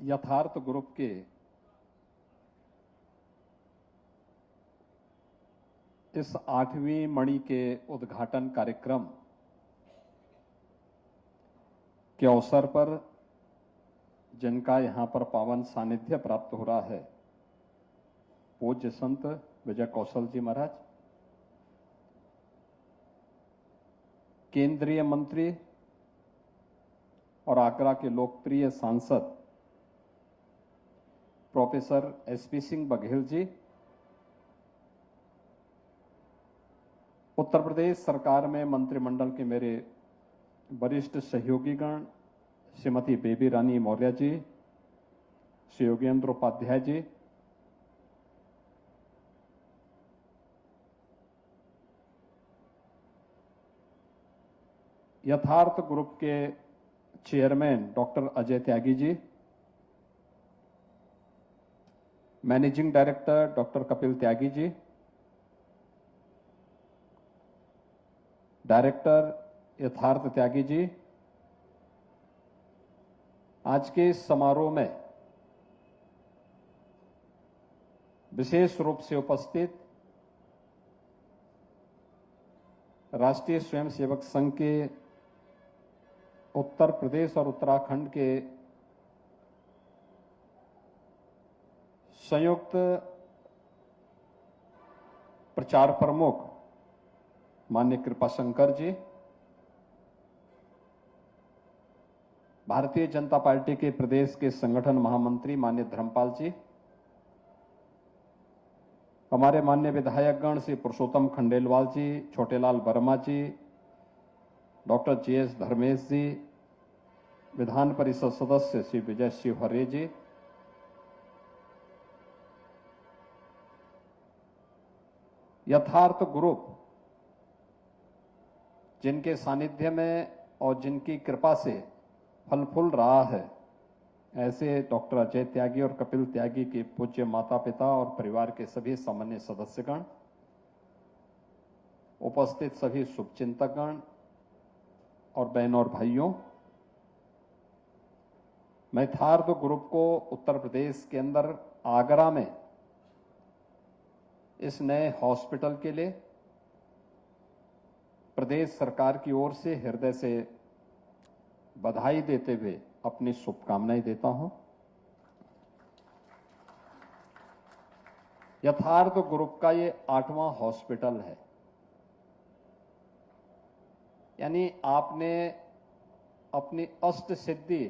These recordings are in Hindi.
यथार्थ ग्रुप के इस 8वीं मणि के उद्घाटन कार्यक्रम के अवसर पर जिनका यहां पर पावन सानिध्य प्राप्त हो रहा है, पूज्य संत विजय कौशल जी महाराज, केंद्रीय मंत्री और आगरा के लोकप्रिय सांसद प्रोफेसर एसपी सिंह बघेल जी, उत्तर प्रदेश सरकार में मंत्रिमंडल के मेरे वरिष्ठ सहयोगीगण श्रीमती बेबी रानी मौर्य जी, श्री योगेंद्र उपाध्याय जी, यथार्थ ग्रुप के chairman doctor Ajay Tyagi ji, managing director doctor Kapil Tyagi ji, director यथार्थ त्यागी जी, आज के इस समारोह में विशेष रूप से उपस्थित राष्ट्रीय स्वयंसेवक संघ के उत्तर प्रदेश और उत्तराखंड के संयुक्त प्रचार प्रमुख माननीय कृपाशंकर जी, भारतीय जनता पार्टी के प्रदेश के संगठन महामंत्री माननीय धर्मपाल जी, हमारे माननीय विधायकगण श्री पुरुषोत्तम खंडेलवाल जी, छोटेलाल वर्मा जी, डॉक्टर जीएस धर्मेश जी, विधान परिषद सदस्य श्री विजय शिवहरे जी, यथार्थ ग्रुप जिनके सानिध्य में और जिनकी कृपा से फल फूल रहा है, ऐसे डॉक्टर अजय त्यागी और कपिल त्यागी के पूज्य माता पिता और परिवार के सभी सामान्य सदस्यगण, उपस्थित सभी शुभचिंतकगण और बहनों और भाइयों, मैं यथार्थ ग्रुप को उत्तर प्रदेश के अंदर आगरा में इस नए हॉस्पिटल के लिए प्रदेश सरकार की ओर से हृदय से बधाई देते हुए अपनी शुभकामनाएं देता हूं। यथार्थ ग्रुप का ये 8वां हॉस्पिटल है, यानी आपने अपनी अष्ट सिद्धि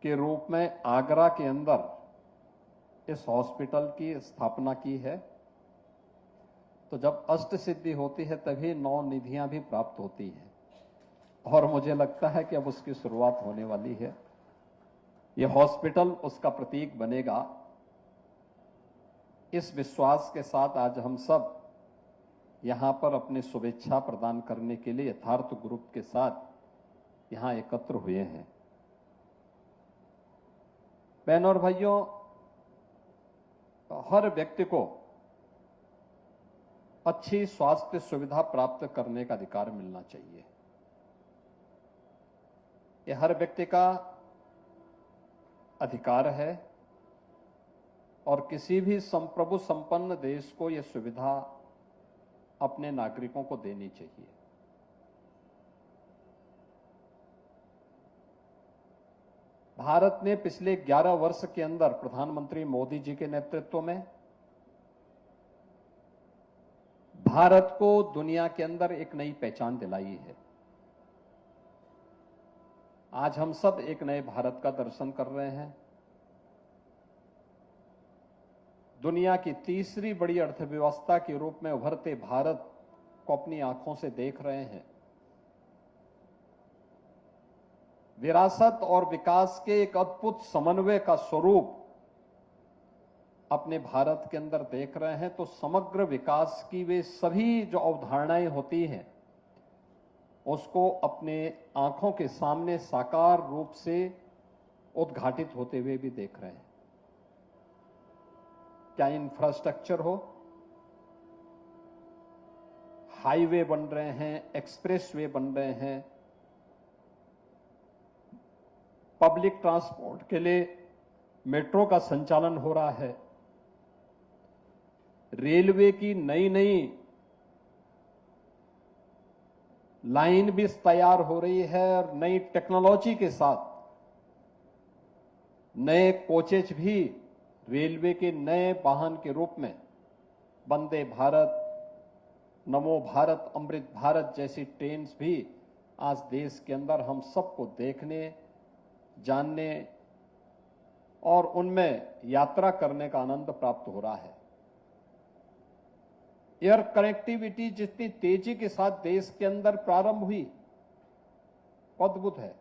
के रूप में आगरा के अंदर इस हॉस्पिटल की स्थापना की है। तो जब अष्ट सिद्धि होती है तभी 9 निधियां भी प्राप्त होती हैं, और मुझे लगता है कि अब उसकी शुरुआत होने वाली है। यह हॉस्पिटल उसका प्रतीक बनेगा। इस विश्वास के साथ आज हम सब यहां पर अपनी शुभेच्छा प्रदान करने के लिए यथार्थ ग्रुप के साथ यहां एकत्र हुए हैं। बहनों और भाइयों, हर व्यक्ति को अच्छी स्वास्थ्य सुविधा प्राप्त करने का अधिकार मिलना चाहिए। यह हर व्यक्ति का अधिकार है और किसी भी संप्रभु संपन्न देश को यह सुविधा अपने नागरिकों को देनी चाहिए। भारत ने पिछले 11 वर्ष के अंदर प्रधानमंत्री मोदी जी के नेतृत्व में भारत को दुनिया के अंदर एक नई पहचान दिलाई है। आज हम सब एक नए भारत का दर्शन कर रहे हैं। दुनिया की तीसरी बड़ी अर्थव्यवस्था के रूप में उभरते भारत को अपनी आंखों से देख रहे हैं। विरासत और विकास के एक अद्भुत समन्वय का स्वरूप अपने भारत के अंदर देख रहे हैं। तो समग्र विकास की वे सभी जो अवधारणाएं होती हैं उसको अपने आंखों के सामने साकार रूप से उद्घाटित होते हुए भी देख रहे हैं। क्या इंफ्रास्ट्रक्चर हो, हाईवे बन रहे हैं, एक्सप्रेसवे बन रहे हैं, पब्लिक ट्रांसपोर्ट के लिए मेट्रो का संचालन हो रहा है। रेलवे की नई नई लाइन भी तैयार हो रही है और नई टेक्नोलॉजी के साथ नए कोचेज भी रेलवे के नए वाहन के रूप में वंदे भारत, नमो भारत, अमृत भारत जैसी ट्रेन्स भी आज देश के अंदर हम सबको देखने, जानने और उनमें यात्रा करने का आनंद प्राप्त हो रहा है। एयर कनेक्टिविटी जितनी तेजी के साथ देश के अंदर प्रारंभ हुई, अद्भुत है।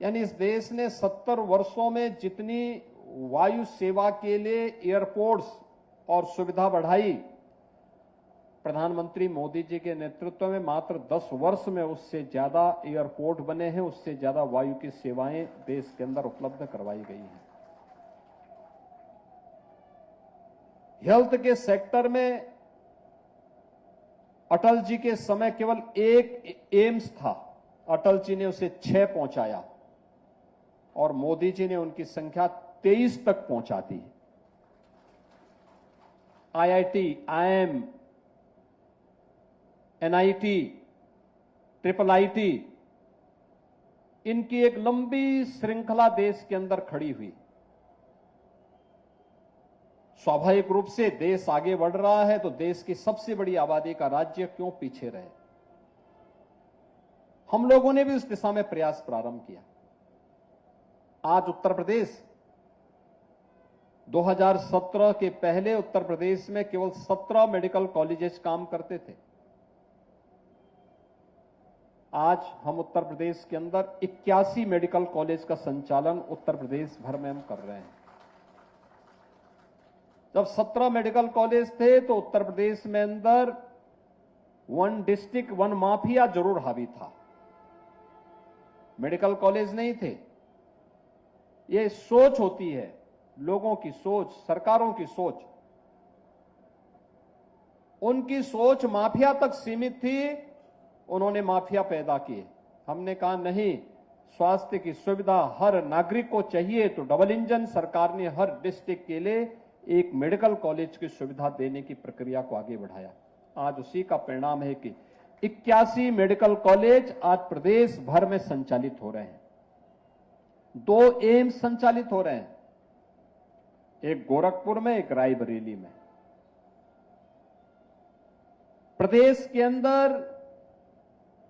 यानी इस देश ने 70 वर्षों में जितनी वायु सेवा के लिए एयरपोर्ट्स और सुविधा बढ़ाई, प्रधानमंत्री मोदी जी के नेतृत्व में मात्र 10 वर्ष में उससे ज्यादा एयरपोर्ट बने हैं, उससे ज्यादा वायु की सेवाएं देश के अंदर उपलब्ध करवाई गई हैं। हेल्थ के सेक्टर में अटल जी के समय केवल एक एम्स था, अटल जी ने उसे 6 पहुंचाया और मोदी जी ने उनकी संख्या 23 तक पहुंचा दी। IIT, IIM, NIT, IIIT, इनकी एक लंबी श्रृंखला देश के अंदर खड़ी हुई। स्वाभाविक रूप से देश आगे बढ़ रहा है तो देश की सबसे बड़ी आबादी का राज्य क्यों पीछे रहे। हम लोगों ने भी उस दिशा में प्रयास प्रारंभ किया। आज उत्तर प्रदेश 2017 के पहले उत्तर प्रदेश में केवल 17 मेडिकल कॉलेजेस काम करते थे। आज हम उत्तर प्रदेश के अंदर 81 मेडिकल कॉलेज का संचालन उत्तर प्रदेश भर में हम कर रहे हैं। जब 17 मेडिकल कॉलेज थे तो उत्तर प्रदेश में अंदर वन डिस्ट्रिक्ट वन माफिया जरूर हावी था, मेडिकल कॉलेज नहीं थे। ये सोच होती है, लोगों की सोच, सरकारों की सोच। उनकी सोच माफिया तक सीमित थी, उन्होंने माफिया पैदा किए। हमने कहा नहीं, स्वास्थ्य की सुविधा हर नागरिक को चाहिए, तो डबल इंजन सरकार ने हर डिस्ट्रिक्ट के लिए एक मेडिकल कॉलेज की सुविधा देने की प्रक्रिया को आगे बढ़ाया। आज उसी का परिणाम है कि 81 मेडिकल कॉलेज आज प्रदेश भर में संचालित हो रहे हैं। 2 एम्स संचालित हो रहे हैं, एक गोरखपुर में, एक रायबरेली में। प्रदेश के अंदर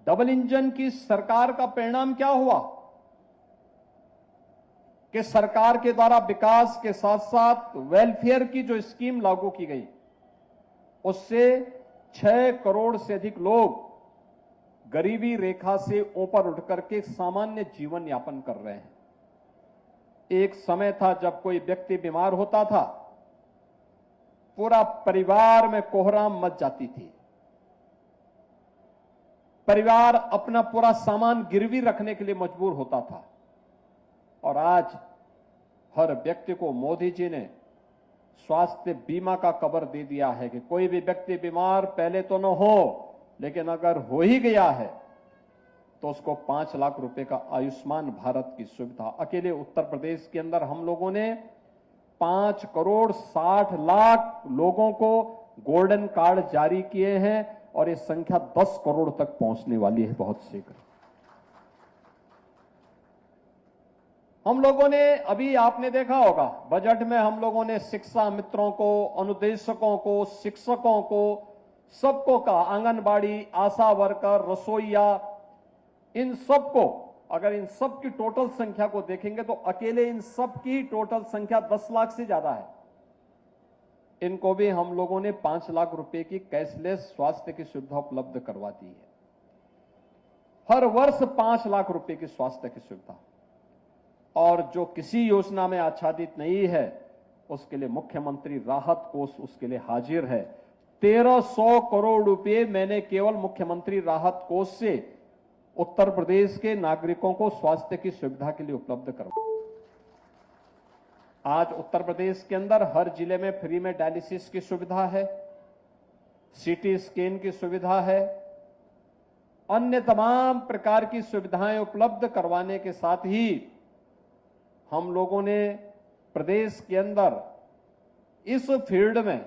डबल इंजन की सरकार का परिणाम क्या हुआ कि सरकार के द्वारा विकास के साथ साथ वेलफेयर की जो स्कीम लागू की गई, उससे 6 करोड़ से अधिक लोग गरीबी रेखा से ऊपर उठ करके सामान्य जीवन यापन कर रहे हैं। एक समय था जब कोई व्यक्ति बीमार होता था, पूरा परिवार में कोहराम मच जाती थी। परिवार अपना पूरा सामान गिरवी रखने के लिए मजबूर होता था। और आज हर व्यक्ति को मोदी जी ने स्वास्थ्य बीमा का कवर दे दिया है कि कोई भी व्यक्ति बीमार पहले तो न हो, लेकिन अगर हो ही गया है तो उसको 5 लाख रुपए का आयुष्मान भारत की सुविधा। अकेले उत्तर प्रदेश के अंदर हम लोगों ने 5 करोड़ 60 लाख लोगों को गोल्डन कार्ड जारी किए हैं और ये संख्या 10 करोड़ तक पहुंचने वाली है बहुत शीघ्र। हम लोगों ने, अभी आपने देखा होगा बजट में, हम लोगों ने शिक्षा मित्रों को, अनुदेशकों को, शिक्षकों को, सबको कहा, आंगनबाड़ी, आशा वर्कर, रसोईया, इन सबको, अगर इन सब की टोटल संख्या को देखेंगे तो अकेले इन सब की टोटल संख्या 10 लाख से ज्यादा है। इनको भी हम लोगों ने 5 लाख रुपए की कैशलेस स्वास्थ्य की सुविधा उपलब्ध करवा दी है। हर वर्ष 5 लाख रुपए की स्वास्थ्य की सुविधा। और जो किसी योजना में आच्छादित नहीं है उसके लिए मुख्यमंत्री राहत कोष उसके लिए हाजिर है। 1300 करोड़ रुपए मैंने केवल मुख्यमंत्री राहत कोष से उत्तर प्रदेश के नागरिकों को स्वास्थ्य की सुविधा के लिए उपलब्ध करवाया। आज उत्तर प्रदेश के अंदर हर जिले में फ्री में डायलिसिस की सुविधा है, सीटी स्कैन की सुविधा है, अन्य तमाम प्रकार की सुविधाएं उपलब्ध करवाने के साथ ही हम लोगों ने प्रदेश के अंदर इस फील्ड में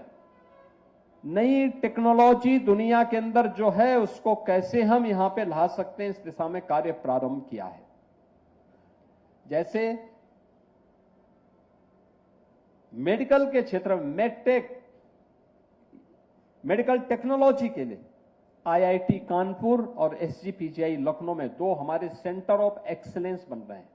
नई टेक्नोलॉजी दुनिया के अंदर जो है उसको कैसे हम यहां पे ला सकते हैं, इस दिशा में कार्य प्रारंभ किया है। जैसे मेडिकल के क्षेत्र में मेडटेक, मेडिकल टेक्नोलॉजी के लिए आईआईटी कानपुर और एसजीपीजीआई लखनऊ में 2 हमारे सेंटर ऑफ एक्सीलेंस बन रहे हैं।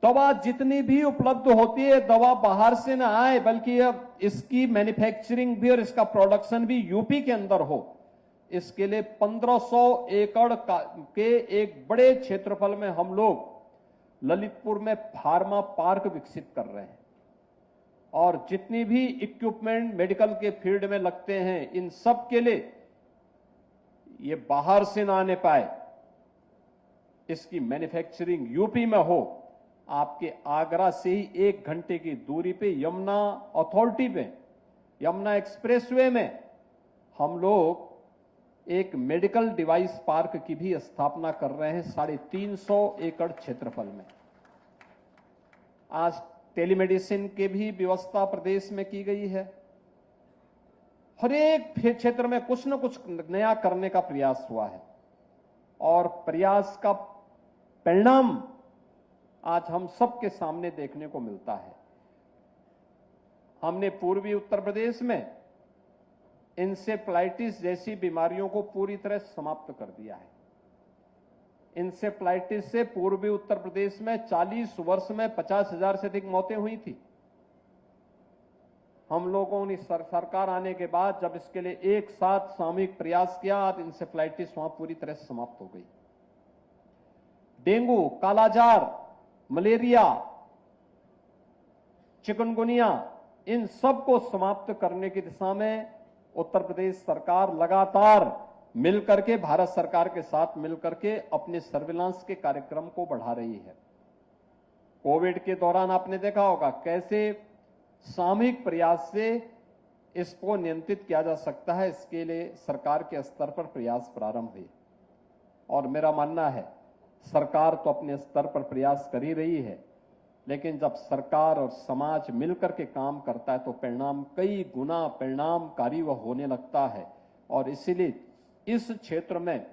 दवा जितनी भी उपलब्ध होती है, दवा बाहर से ना आए, बल्कि अब इसकी मैन्युफैक्चरिंग भी और इसका प्रोडक्शन भी यूपी के अंदर हो, इसके लिए 1500 एकड़ के एक बड़े क्षेत्रफल में हम लोग ललितपुर में फार्मा पार्क विकसित कर रहे हैं। और जितनी भी इक्विपमेंट मेडिकल के फील्ड में लगते हैं, इन सब के लिए ये बाहर से ना आने पाए, इसकी मैन्युफैक्चरिंग यूपी में हो। आपके आगरा से ही 1 घंटे की दूरी पे यमुना अथॉरिटी पे, यमुना एक्सप्रेसवे में हम लोग एक मेडिकल डिवाइस पार्क की भी स्थापना कर रहे हैं 350 एकड़ क्षेत्रफल में। आज टेलीमेडिसिन की भी व्यवस्था प्रदेश में की गई है। हर एक क्षेत्र में कुछ न कुछ नया करने का प्रयास हुआ है और प्रयास का परिणाम आज हम सबके सामने देखने को मिलता है। हमने पूर्वी उत्तर प्रदेश में इंसेफ्लाइटिस जैसी बीमारियों को पूरी तरह समाप्त कर दिया है। इंसेफ्लाइटिस से पूर्वी उत्तर प्रदेश में 40 वर्ष में 50,000 से अधिक मौतें हुई थी। हम लोगों ने सरकार आने के बाद जब इसके लिए एक साथ सामूहिक प्रयास किया, आज इंसेफ्लाइटिस वहां पूरी तरह से समाप्त हो गई। डेंगू, कालाजार, मलेरिया, चिकनगुनिया, इन सब को समाप्त करने की दिशा में उत्तर प्रदेश सरकार लगातार मिलकर के, भारत सरकार के साथ मिलकर के अपने सर्विलांस के कार्यक्रम को बढ़ा रही है। कोविड के दौरान आपने देखा होगा कैसे सामूहिक प्रयास से इसको नियंत्रित किया जा सकता है। इसके लिए सरकार के स्तर पर प्रयास प्रारंभ हुए और मेरा मानना है सरकार तो अपने स्तर पर प्रयास कर ही रही है, लेकिन जब सरकार और समाज मिलकर के काम करता है तो परिणाम कई गुना परिणामकारी वह होने लगता है। और इसीलिए इस क्षेत्र में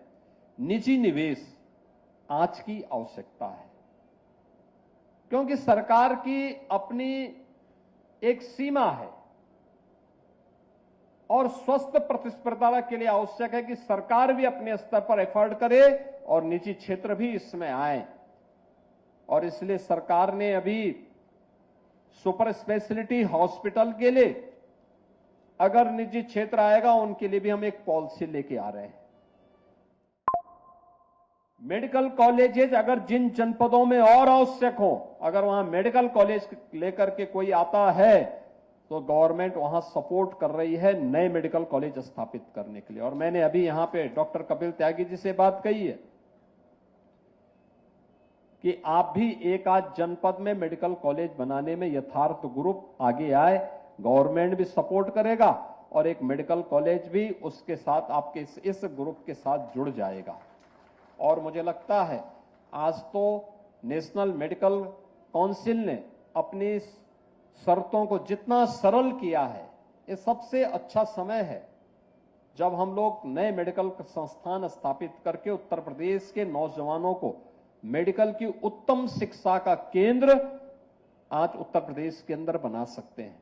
निजी निवेश आज की आवश्यकता है, क्योंकि सरकार की अपनी एक सीमा है और स्वस्थ प्रतिस्पर्धा के लिए आवश्यक है कि सरकार भी अपने स्तर पर एफर्ट करे और निजी क्षेत्र भी इसमें आए। और इसलिए सरकार ने अभी सुपर स्पेशलिटी हॉस्पिटल के लिए अगर निजी क्षेत्र आएगा उनके लिए भी हम एक पॉलिसी लेके आ रहे हैं। मेडिकल कॉलेजेस अगर जिन जनपदों में और आवश्यक हो, अगर वहां मेडिकल कॉलेज लेकर के कोई आता है तो गवर्नमेंट वहां सपोर्ट कर रही है नए मेडिकल कॉलेज स्थापित करने के लिए। और मैंने अभी यहां पे डॉक्टर कपिल त्यागी जी से बात कही है कि आप भी एक आध जनपद में मेडिकल कॉलेज बनाने में यथार्थ ग्रुप आगे आए, गवर्नमेंट भी सपोर्ट करेगा और एक मेडिकल कॉलेज भी उसके साथ आपके इस ग्रुप के साथ जुड़ जाएगा। और मुझे लगता है आज तो नेशनल मेडिकल काउंसिल ने अपनी शर्तों को जितना सरल किया है, ये सबसे अच्छा समय है जब हम लोग नए मेडिकल संस्थान स्थापित करके उत्तर प्रदेश के नौजवानों को मेडिकल की उत्तम शिक्षा का केंद्र आज उत्तर प्रदेश के अंदर बना सकते हैं।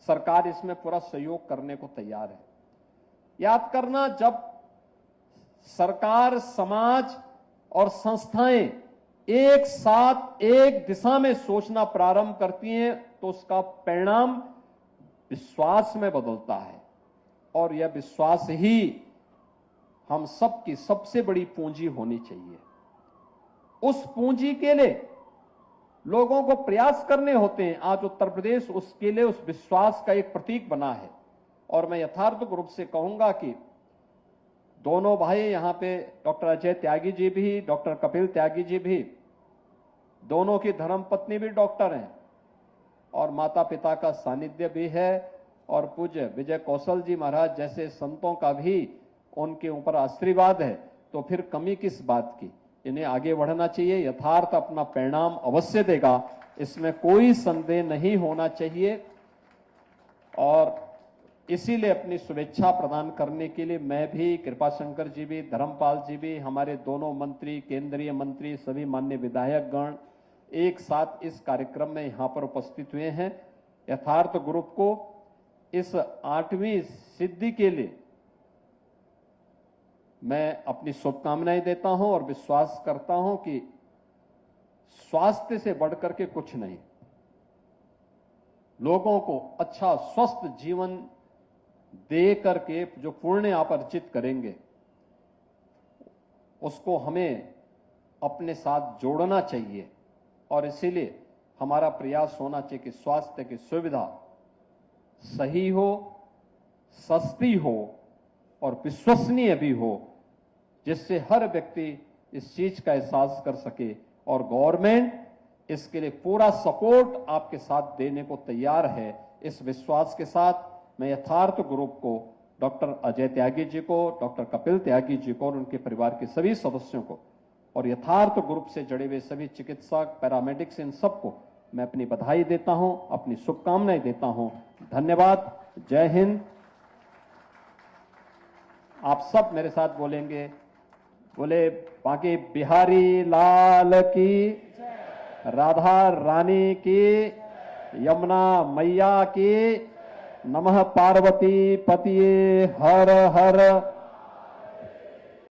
सरकार इसमें पूरा सहयोग करने को तैयार है। याद करना, जब सरकार, समाज और संस्थाएं एक साथ एक दिशा में सोचना प्रारंभ करती हैं तो उसका परिणाम विश्वास में बदलता है और यह विश्वास ही हम सबकी सबसे बड़ी पूंजी होनी चाहिए। उस पूंजी के लिए लोगों को प्रयास करने होते हैं। आज उत्तर प्रदेश उसके लिए उस विश्वास का एक प्रतीक बना है और मैं यथार्थ रूप से कहूंगा कि दोनों भाई यहां पे डॉक्टर अजय त्यागी जी भी, डॉक्टर कपिल त्यागी जी भी, दोनों की धर्मपत्नी भी डॉक्टर हैं और माता पिता का सानिध्य भी है और पूज्य विजय कौशल जी महाराज जैसे संतों का भी उनके ऊपर आशीर्वाद है, तो फिर कमी किस बात की। इन्हें आगे बढ़ना चाहिए, यथार्थ अपना परिणाम अवश्य देगा, इसमें कोई संदेह नहीं होना चाहिए। और इसीलिए अपनी शुभेच्छा प्रदान करने के लिए मैं भी, कृपाशंकर जी भी, धर्मपाल जी भी, हमारे दोनों मंत्री, केंद्रीय मंत्री, सभी माननीय विधायक गण एक साथ इस कार्यक्रम में यहां पर उपस्थित हुए हैं। यथार्थ ग्रुप को इस 8वीं सिद्धि के लिए मैं अपनी शुभकामनाएं देता हूं और विश्वास करता हूं कि स्वास्थ्य से बढ़कर के कुछ नहीं। लोगों को अच्छा स्वस्थ जीवन दे करके जो पुण्य आप अर्जित करेंगे उसको हमें अपने साथ जोड़ना चाहिए। और इसीलिए हमारा प्रयास होना चाहिए कि स्वास्थ्य की सुविधा सही हो, सस्ती हो और विश्वसनीय भी हो, जिससे हर व्यक्ति इस चीज का एहसास कर सके। और गवर्नमेंट इसके लिए पूरा सपोर्ट आपके साथ देने को तैयार है। इस विश्वास के साथ मैं यथार्थ ग्रुप को, डॉक्टर अजय त्यागी जी को, डॉक्टर कपिल त्यागी जी को और उनके परिवार के सभी सदस्यों को और यथार्थ ग्रुप से जुड़े हुए सभी चिकित्सक, पैरामेडिक्स, इन सबको मैं अपनी बधाई देता हूं, अपनी शुभकामनाएं देता हूं। धन्यवाद। जय हिंद। आप सब मेरे साथ बोलेंगे, बोले बांके बिहारी लाल की, राधा रानी की, यमुना मैया की, नमः पार्वती पतिये हर हर